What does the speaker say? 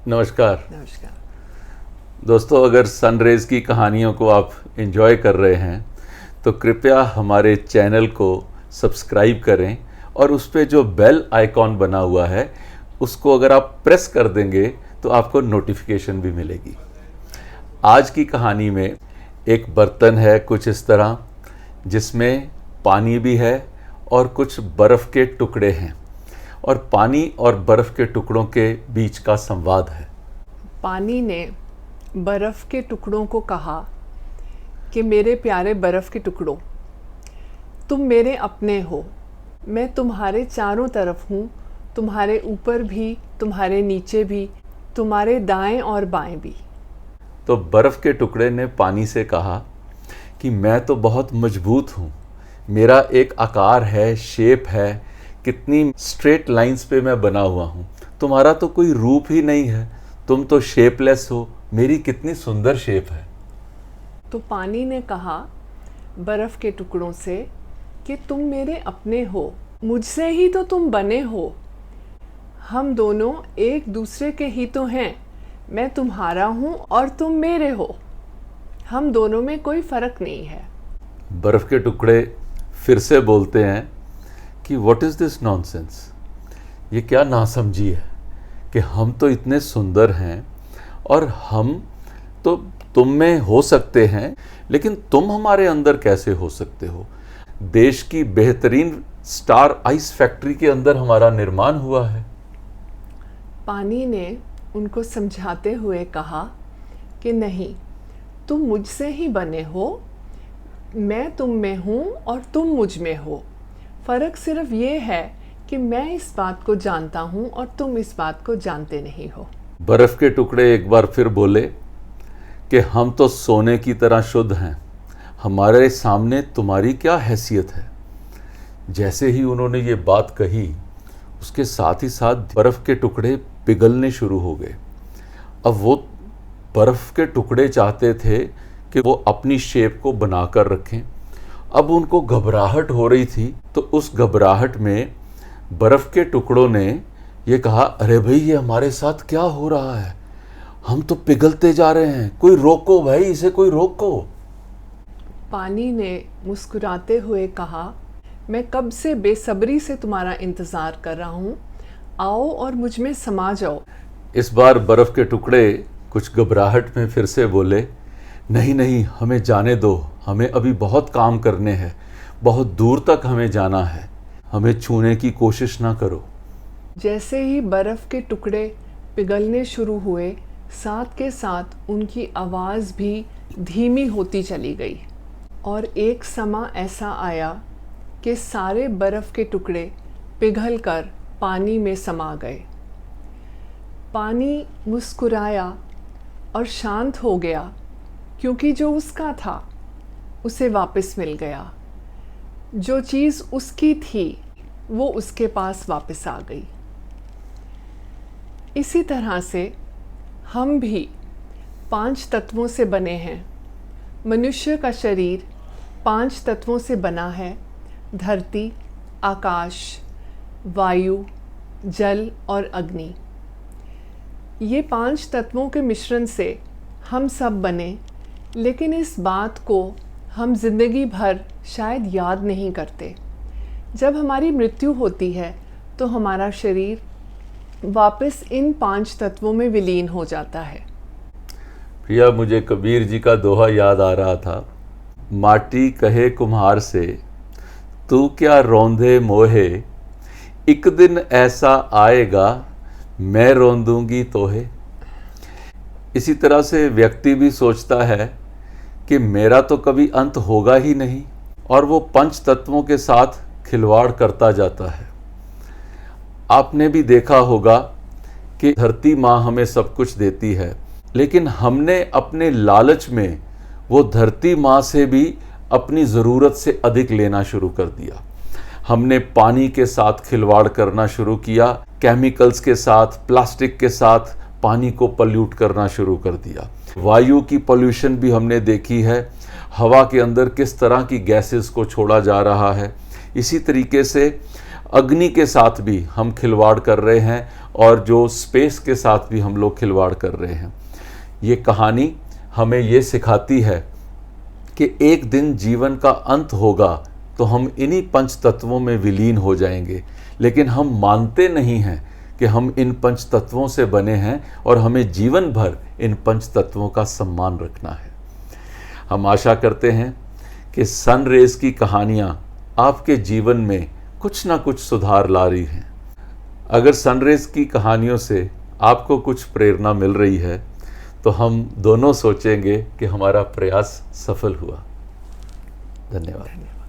नमस्कार नमस्कार। दोस्तों, अगर सनरेज की कहानियों को आप एंजॉय कर रहे हैं तो कृपया हमारे चैनल को सब्सक्राइब करें और उस पे जो बेल आइकॉन बना हुआ है उसको अगर आप प्रेस कर देंगे तो आपको नोटिफिकेशन भी मिलेगी। आज की कहानी में एक बर्तन है कुछ इस तरह, जिसमें पानी भी है और कुछ बर्फ़ के टुकड़े हैं, और पानी और बर्फ़ के टुकड़ों के बीच का संवाद है। पानी ने बर्फ़ के टुकड़ों को कहा कि मेरे प्यारे बर्फ़ के टुकड़ों, तुम मेरे अपने हो। मैं तुम्हारे चारों तरफ हूँ, तुम्हारे ऊपर भी, तुम्हारे नीचे भी, तुम्हारे दाएं और बाएं भी। तो बर्फ़ के टुकड़े ने पानी से कहा कि मैं तो बहुत मजबूत हूँ, मेरा एक आकार है, शेप है, कितनी स्ट्रेट लाइंस पे मैं बना हुआ हूँ। तुम्हारा तो कोई रूप ही नहीं है, तुम तो शेपलेस हो, मेरी कितनी सुंदर शेप है। तो पानी ने कहा बर्फ़ के टुकड़ों से कि तुम मेरे अपने हो, मुझसे ही तो तुम बने हो। हम दोनों एक दूसरे के ही तो हैं। मैं तुम्हारा हूँ और तुम मेरे हो। हम दोनों में कोई फ़र्क नहीं है। बर्फ़ के टुकड़े फिर से बोलते हैं कि व्हाट इज़ दिस नॉनसेंस, ये क्या नासमझी है कि हम तो इतने सुंदर हैं और हम तो तुम में हो सकते हैं, लेकिन तुम हमारे अंदर कैसे हो सकते हो। देश की बेहतरीन स्टार आइस फैक्ट्री के अंदर हमारा निर्माण हुआ है। पानी ने उनको समझाते हुए कहा कि नहीं, तुम मुझसे ही बने हो, मैं तुम में हूँ और तुम मुझ में हो। फ़र्क सिर्फ ये है कि मैं इस बात को जानता हूँ और तुम इस बात को जानते नहीं हो। बर्फ़ के टुकड़े एक बार फिर बोले कि हम तो सोने की तरह शुद्ध हैं, हमारे सामने तुम्हारी क्या हैसियत है। जैसे ही उन्होंने ये बात कही, उसके साथ ही साथ बर्फ़ के टुकड़े पिघलने शुरू हो गए। अब वो बर्फ़ के टुकड़े चाहते थे कि वो अपनी शेप को बनाकर रखें। अब उनको घबराहट हो रही थी, तो उस घबराहट में बर्फ़ के टुकड़ों ने ये कहा, अरे भाई, ये हमारे साथ क्या हो रहा है, हम तो पिघलते जा रहे हैं, कोई रोको भाई, इसे कोई रोको। पानी ने मुस्कुराते हुए कहा, मैं कब से बेसब्री से तुम्हारा इंतज़ार कर रहा हूँ, आओ और मुझ में समा जाओ। इस बार बर्फ़ के टुकड़े कुछ घबराहट में फिर से बोले, नहीं नहीं, हमें जाने दो, हमें अभी बहुत काम करने हैं, बहुत दूर तक हमें जाना है, हमें छूने की कोशिश ना करो। जैसे ही बर्फ़ के टुकड़े पिघलने शुरू हुए, साथ के साथ उनकी आवाज़ भी धीमी होती चली गई, और एक समा ऐसा आया कि सारे बर्फ़ के टुकड़े पिघलकर पानी में समा गए। पानी मुस्कुराया और शांत हो गया, क्योंकि जो उसका था उसे वापस मिल गया। जो चीज़ उसकी थी वो उसके पास वापस आ गई। इसी तरह से हम भी 5 तत्वों से बने हैं। मनुष्य का शरीर 5 तत्वों से बना है: धरती, आकाश, वायु, जल और अग्नि। ये 5 तत्वों के मिश्रण से हम सब बने, लेकिन इस बात को हम ज़िंदगी भर शायद याद नहीं करते। जब हमारी मृत्यु होती है तो हमारा शरीर वापस इन 5 तत्वों में विलीन हो जाता है। प्रिया, मुझे कबीर जी का दोहा याद आ रहा था, माटी कहे कुम्हार से, तू क्या रौंदे मोहे, एक दिन ऐसा आएगा मैं रौंदूंगी तोहे। इसी तरह से व्यक्ति भी सोचता है कि मेरा तो कभी अंत होगा ही नहीं, और वो 5 तत्वों के साथ खिलवाड़ करता जाता है। आपने भी देखा होगा कि धरती माँ हमें सब कुछ देती है, लेकिन हमने अपने लालच में वो धरती माँ से भी अपनी ज़रूरत से अधिक लेना शुरू कर दिया। हमने पानी के साथ खिलवाड़ करना शुरू किया, केमिकल्स के साथ, प्लास्टिक के साथ पानी को पल्यूट करना शुरू कर दिया। वायु की पोल्यूशन भी हमने देखी है, हवा के अंदर किस तरह की गैसेस को छोड़ा जा रहा है। इसी तरीके से अग्नि के साथ भी हम खिलवाड़ कर रहे हैं और जो स्पेस के साथ भी हम लोग खिलवाड़ कर रहे हैं। ये कहानी हमें ये सिखाती है कि एक दिन जीवन का अंत होगा तो हम इन्हीं पंच तत्वों में विलीन हो जाएंगे, लेकिन हम मानते नहीं हैं कि हम इन पंच तत्वों से बने हैं और हमें जीवन भर इन पंच तत्वों का सम्मान रखना है। हम आशा करते हैं कि सनरेज की कहानियाँ आपके जीवन में कुछ ना कुछ सुधार ला रही हैं। अगर सनरेज की कहानियों से आपको कुछ प्रेरणा मिल रही है तो हम दोनों सोचेंगे कि हमारा प्रयास सफल हुआ। धन्यवाद।